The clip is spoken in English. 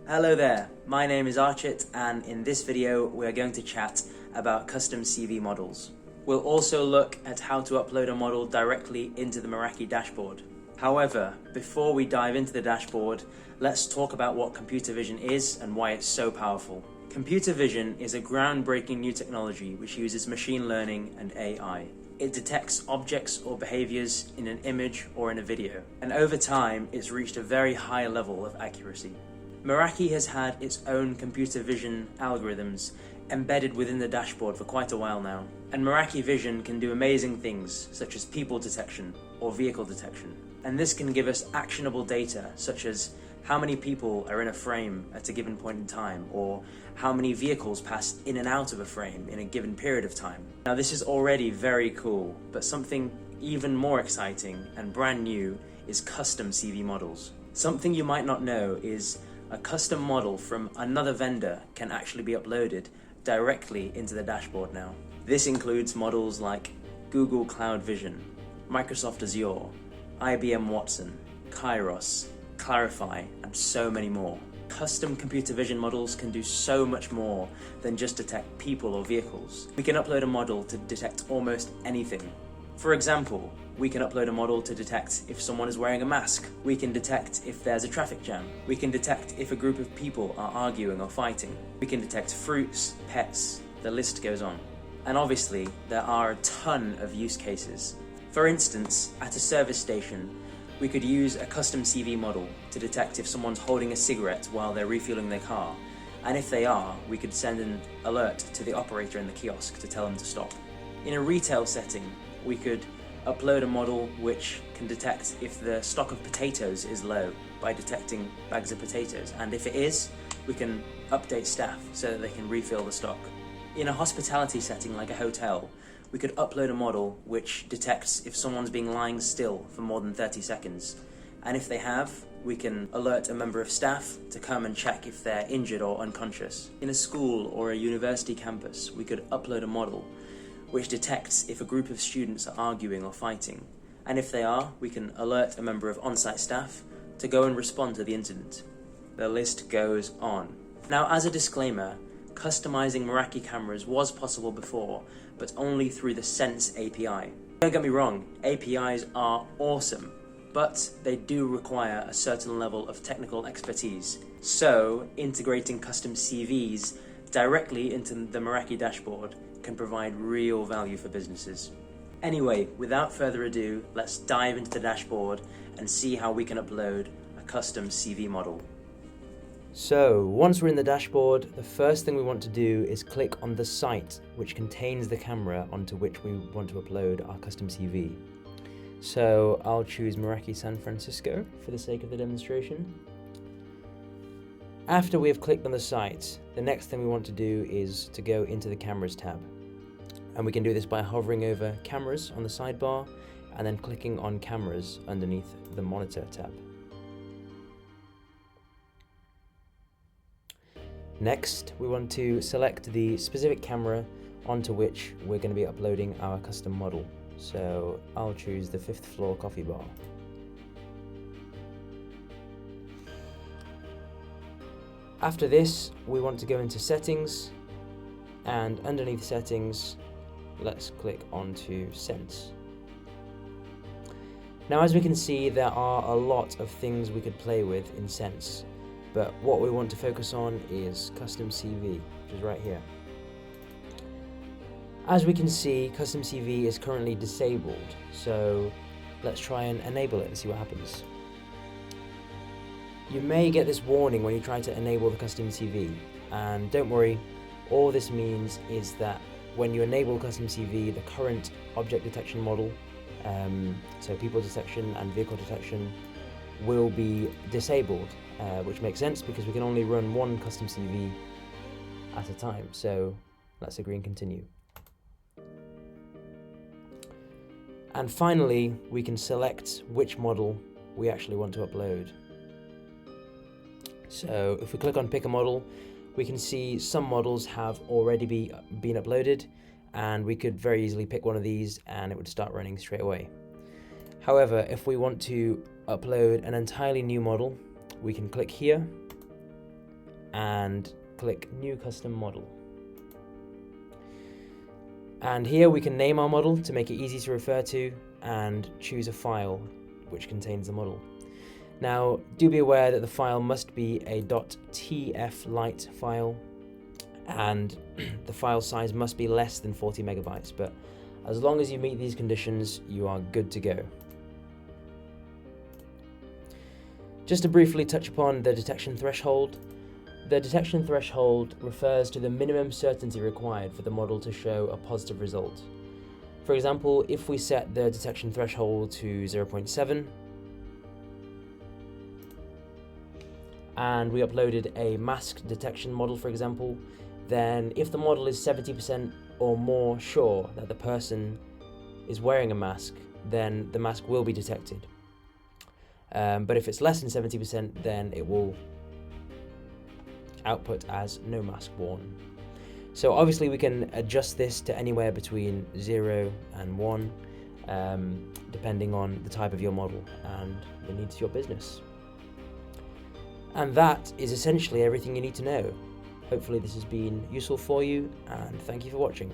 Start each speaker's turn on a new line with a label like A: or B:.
A: Hello there, my name is Archit, and in this video we are going to chat about custom CV models. We'll also look at how to upload a model directly into the Meraki Dashboard. However, before we dive into the dashboard, let's talk about what computer vision is and why it's so powerful. Computer vision is a groundbreaking new technology which uses machine learning and AI. It detects objects or behaviors in an image or in a video, and over time it's reached a very high level of accuracy. Meraki has had its own computer vision algorithms embedded within the dashboard for quite a while now, and Meraki Vision can do amazing things such as people detection or vehicle detection, and this can give us actionable data such as how many people are in a frame at a given point in time, or how many vehicles pass in and out of a frame in a given period of time. Now this is already very cool, but something even more exciting and brand new is custom CV models. Something you might not know is a custom model from another vendor can actually be uploaded directly into the dashboard now. This includes models like Google Cloud Vision, Microsoft Azure, IBM Watson, Kairos, Clarify, and so many more. Custom computer vision models can do so much more than just detect people or vehicles. We can upload a model to detect almost anything. For example, we can upload a model to detect if someone is wearing a mask. We can detect if there's a traffic jam. We can detect if a group of people are arguing or fighting. We can detect fruits, pets, the list goes on. And obviously, there are a ton of use cases. For instance, at a service station, we could use a custom CV model to detect if someone's holding a cigarette while they're refueling their car. And if they are, we could send an alert to the operator in the kiosk to tell them to stop. In a retail setting, we could upload a model which can detect if the stock of potatoes is low by detecting bags of potatoes, and if it is, we can update staff so that they can refill the stock. In a hospitality setting like a hotel, we could upload a model which detects if someone's been lying still for more than 30 seconds, and if they have, we can alert a member of staff to come and check if they're injured or unconscious. In a school or a university campus, we could upload a model which detects if a group of students are arguing or fighting, and if they are, we can alert a member of on-site staff to go and respond to the incident. The list goes on. Now, as a disclaimer, customizing Meraki cameras was possible before, but only through the Sense API. Don't get me wrong, APIs are awesome, but they do require a certain level of technical expertise. So, integrating custom CVs directly into the Meraki dashboard can provide real value for businesses. Anyway, without further ado, let's dive into the dashboard and see how we can upload a custom CV model. So, once we're in the dashboard, the first thing we want to do is click on the site which contains the camera onto which we want to upload our custom CV. So, I'll choose Meraki San Francisco for the sake of the demonstration. After we have clicked on the site, the next thing we want to do is to go into the Cameras tab. And we can do this by hovering over Cameras on the sidebar and then clicking on Cameras underneath the Monitor tab. Next, we want to select the specific camera onto which we're going to be uploading our custom model. So I'll choose the 5th floor coffee bar. After this, we want to go into Settings, and underneath Settings, let's click onto Sense. Now, as we can see, there are a lot of things we could play with in Sense, but what we want to focus on is Custom CV, which is right here. As we can see, Custom CV is currently disabled, so let's try and enable it and see what happens. You may get this warning when you try to enable the custom CV, and don't worry, all this means is that when you enable custom CV, the current object detection model, so people detection and vehicle detection, will be disabled, which makes sense because we can only run one custom CV at a time. So let's agree and continue. And finally, we can select which model we actually want to upload. So if we click on pick a model, we can see some models have already been uploaded, and we could very easily pick one of these and it would start running straight away. However, if we want to upload an entirely new model, we can click here and click New Custom Model. And here we can name our model to make it easy to refer to and choose a file which contains the model. Now, do be aware that the file must be a .tflite file and the file size must be less than 40 megabytes, but as long as you meet these conditions, you are good to go. Just to briefly touch upon the detection threshold. The detection threshold refers to the minimum certainty required for the model to show a positive result. For example, if we set the detection threshold to 0.7 and we uploaded a mask detection model, for example, then if the model is 70% or more sure that the person is wearing a mask, then the mask will be detected. But if it's less than 70%, then it will output as no mask worn. So obviously we can adjust this to anywhere between 0 and 1, depending on the type of your model and the needs of your business. And that is essentially everything you need to know. Hopefully this has been useful for you, and thank you for watching.